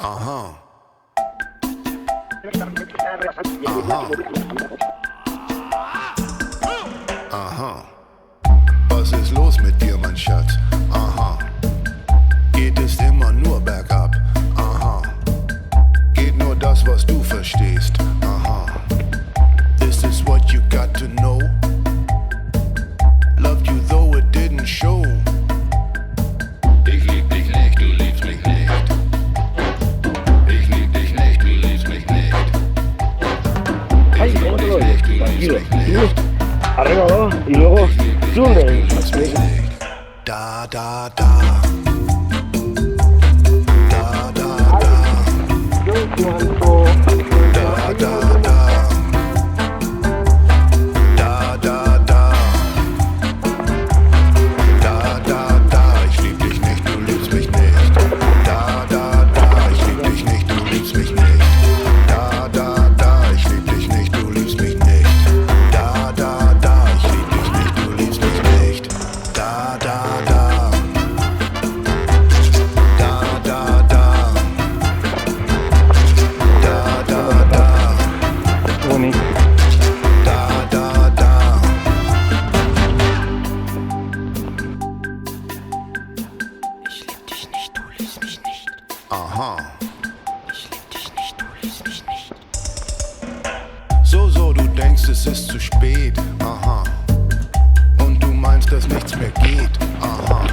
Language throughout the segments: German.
Aha. Aha. Aha. Was ist los mit dir, mein Schatz? Aha. Geht es immer nur bergab? Aha. Geht nur das, was du verstehst? Aha. This is what you got to know. Loved you though it didn't show. Ich lieb dich nicht, du liebst mich nicht. Ich lieb dich nicht, du liebst mich nicht. Ay, otro, tranquilo. Arriba dos y luego zoom. Da, da, da. Da, da, da. Yo en cuanto Da, da, da. Da, da, da. Da, da, da. Ich lieb dich nicht, du liebst mich nicht. Da, da, da. Ich lieb dich nicht, du liebst mich nicht. Da, da, da. Ich lieb dich nicht, du liebst mich nicht. Da, da, da. Ich lieb dich nicht, du liebst mich nicht. Da, da, da. Da, da, da. Da, da, da. bonito. Da, da, da. Ich lieb dich nicht, du liebst mich nicht. Aha. Ich lieb dich nicht, du liebst mich nicht. So, du denkst, es ist zu spät. Aha. Und du meinst, dass nichts mehr geht. Aha.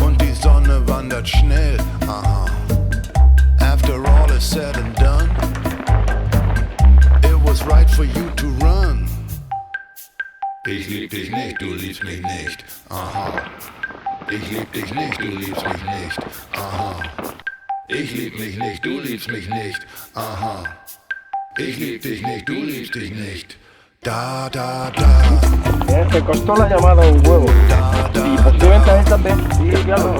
Und die Sonne wandert schnell. Aha. After all is said and done, it was right for you to run. Ich lieb dich nicht, du liebst mich nicht. Aha. Ich lieb dich nicht, du liebst mich nicht. Aha. Ich lieb mich nicht, du liebst mich nicht. Aha. Ich lieb dich nicht, du liebst dich nicht. Da, da, da. Te costó la llamada un huevo. Da, da, Y posiblemente esta vez sí, claro.